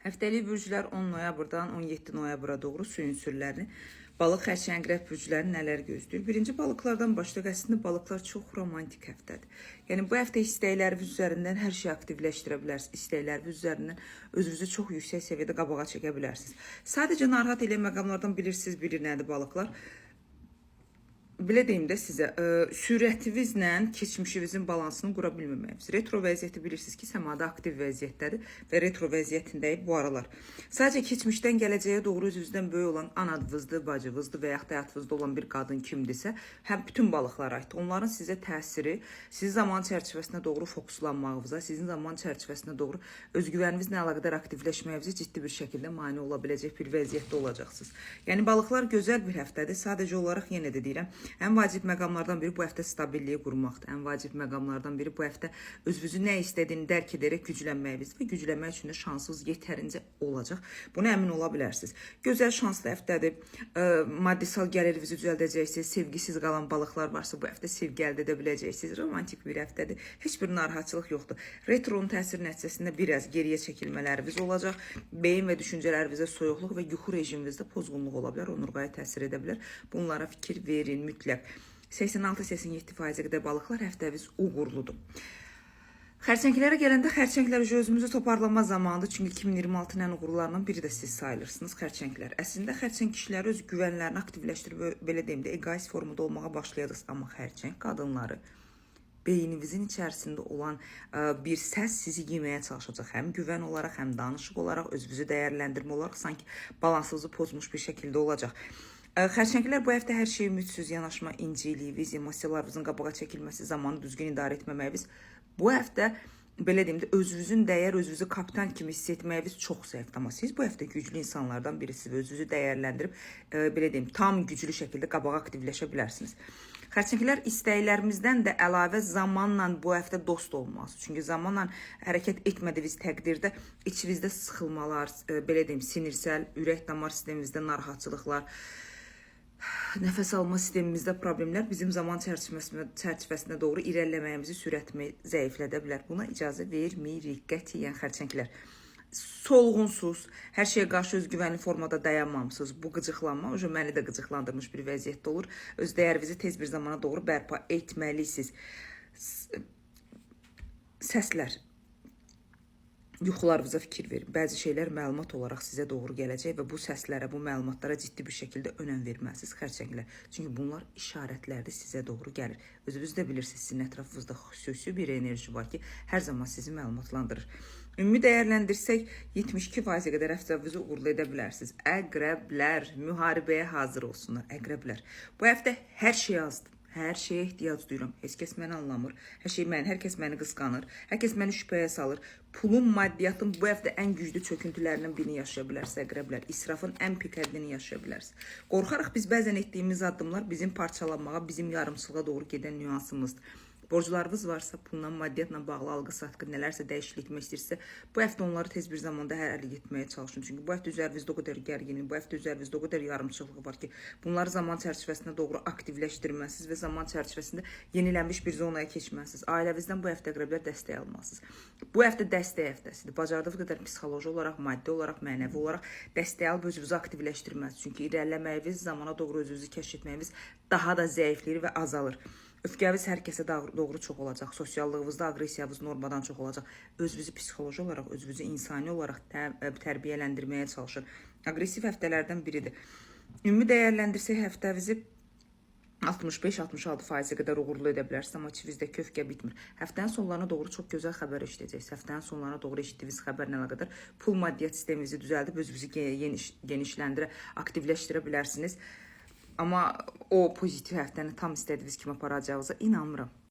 Həftəlik bürclər 10 noyabrdan 17 noyabra doğru su ünsürlərini, balıq, xərçəng, rəb bürcləri nələr gözləyir? Birinci balıqlardan başlayaq. Əslində balıqlar çox romantik həftədir. Yəni bu həftə istəkləriniz üzərindən hər şeyi aktivləşdirə bilərsiniz. İstəkləriniz üzərindən özünüzü çox yüksək səviyyədə qabağa çəkə bilərsiniz. Sadəcə narahat elə məqamlardan bilirsiniz, bilir nədir balıqlar. Belə deyim də sizə, sürətinizlə keçmişinizin balansını qura bilməməyiniz. Retro vəziyyəti bilirsiniz ki, səmada aktiv vəziyyətdədir və retro vəziyyətindəyik bu aralar. Sadəcə keçmişdən gələcəyə doğru özünüzdən böyük olan anadınızdır, bacınızdır və yaxud da həyatınızda olan bir qadın kimdirsə, həm bütün balıqlara aiddir. Onların sizə təsiri, sizin zaman çərçivəsinə doğru fokuslanmağınıza, sizin zaman çərçivəsinə doğru özgüvəninizlə əlaqədar aktivləşməyinizə ciddi bir şəkildə mane ola biləcək bir vəziyyətdə olacaqsınız. Yəni balıqlar gözəl bir həftədir. Sadəcə olaraq yenə də deyirəm, ən vacib məqamlardan biri bu həftə stabilliyi qurmaqdır. Ən vacib məqamlardan biri bu həftə özünüzü nə istədiyini dərk edərək güclənməyiniz və güclənmək üçün də şansınız yetərincə olacaq. Buna əmin ola bilərsiniz. Gözəl şanslı həftədir. Maddisal gəlirinizi düzəldəcəksiniz. Sevgisiz qalan balıqlar varsa bu həftə sevgi əldə edə biləcəksiniz. Romantik bir həftədir. Heç bir narahatçılıq yoxdur. Retronun təsiri nəticəsində biraz geriyə çəkilmələriniz olacaq. Beyin və düşüncələrinizə soyuqluq və yuxu rejiminizdə pozğunluq ola bilər. Onurğaya təsir edə bilər. Bunlara fikir verin mütləq. 86-87% qədər balıqlar həftəviz uğurludur. Xərçənglərə gələndə xərçənglər özümüzü toparlama zamanıdır. Çünki 2026-nın ən uğurlarından biri də siz sayılırsınız xərçənglər. Əslində xərçəng kişiləri öz güvənlərini aktivləşdirib, belə deyim də, egoist formada olmağa başlayacaqsınız. Amma xərçəng qadınları beyninizin içərisində olan bir səs sizi yeməyə çalışacaq. Həm güvən olaraq, həm danışıq olaraq, özünüzü dəyərləndirmə olaraq sanki balansınızı pozmuş bir şəkildə olacaq. Xərçənglər bu həftə hər şeyi ümidsüz yanaşma, inciliyiz, emosiyalarınızın qabağa çəkilməsi, zamanı düzgün idarə etməməyiniz. Bu həftə, belə deyim də, özünüzün dəyər, özünüzü kapitan kimi hiss etməyiniz çox zəifdir. Amma siz bu həftə güclü insanlardan birisiniz və özünüzü dəyərləndirib, belə deyim, tam güclü şəkildə qabağa aktivləşə bilərsiniz. Xərçənglər istəklərimizdən də əlavə zamanla bu həftə dost olmaz. Çünki zamanla hərəkət etmədiyiniz təqdirdə içinizdə sıxılmalar, belə deyim, sinirsəl, ürək damar sisteminizdə narahatçılıqlar, nəfəs alma sistemimizdə problemlər bizim zaman çərçivəsinə doğru irəliləməyimizi sürətimi zəiflədə bilər. Buna icazə vermirik qətiyyən xərçənglər. Solğunsuz, hər şeyə qarşı özgüvənli formada dayanmamısınız. Bu qıcıqlanma məni də qıcıqlandırmış bir vəziyyətdə olur. Öz dəyərinizi tez bir zamana doğru bərpa etməlisiniz. Səslər. Yuxularınıza fikir verin. Bəzi şeylər məlumat olaraq sizə doğru gələcək və bu səslərə, bu məlumatlara ciddi bir şəkildə önəm verməlisiniz xərçənglər. Çünki bunlar işarətlərdir, sizə doğru gəlir. Özünüz də bilirsiniz, sizin ətrafınızda xüsusi bir enerji var ki, hər zaman sizi məlumatlandırır. Ümumi dəyərləndirsək, 72% qədər həftənizi uğurlu edə bilərsiniz. Əqrəblər, müharibəyə hazır olsunlar, əqrəblər. Bu həftə hər şey azdır. Hər şeyə ehtiyac duyuram. Heç kəs məni anlamır. Hər kəs məni qısqanır. Hər kəs məni şübhəyə salır. Pulun, maddiyatın bu həftə ən güclü çöküntülərindən birini yaşaya bilərsiniz, əqrəblər. İsrafın ən pik həddini yaşaya bilərsiniz. Qorxaraq biz bəzən etdiyimiz addımlar bizim parçalanmağa, bizim yarımçılığa doğru gedən nüansımızdır. Borclarınız varsa, pulla, maddiyatla bağlı algı-satqı nələrsə dəyişiklik etmək istəyirsə, bu həftə onları tez bir zamanda həlli etməyə çalışın. Çünki bu həftə üzərinizdə o qədər gərginlik, bu həftə üzərinizdə o qədər yarımçılığı var ki, bunları zaman çərçivəsinə doğru aktivləşdirməsiniz və zaman çərçivəsində yenilənmiş bir zonaya keçməlisiniz. Ailənizdən bu həftə əqrəblər dəstək almalısınız. Bu həftə dəstək həftəsidir. Bacardığınız qədər psixoloji olaraq, maddi olaraq, mənəvi olaraq dəstək alıb özünüzü aktivləşdirməlisiniz. Çünki irəliləməyiniz, zamana doğru özünüzü kəşf etməyiniz daha da zəifləyir və azalır. Öfkəniz hər kəsə doğru çox olacaq. Sosiallığınızda aqressiyavınız normadan çox olacaq. Özünüzü psixoloji olaraq, özünüzü insani olaraq tərbiyələndirməyə çalışın. Aqressiv həftələrdən biridir. Ümumi dəyərləndirsək həftənizi 65-66% qədər uğurlu edə bilərsiniz, amma içinizdə öfkə bitmir. Həftənin sonlarına doğru çox gözəl xəbər eşidəcəksiniz. Həftənin sonlarına doğru eşitdiyiniz xəbərlə əlaqədar pul maddiyat sisteminizi düzəldib özünüzü genişləndirə, aktivləşdirə bilərsiniz. Amma o pozitiv həftəni tam istədiyiniz kimi aparacağınıza inanmıram.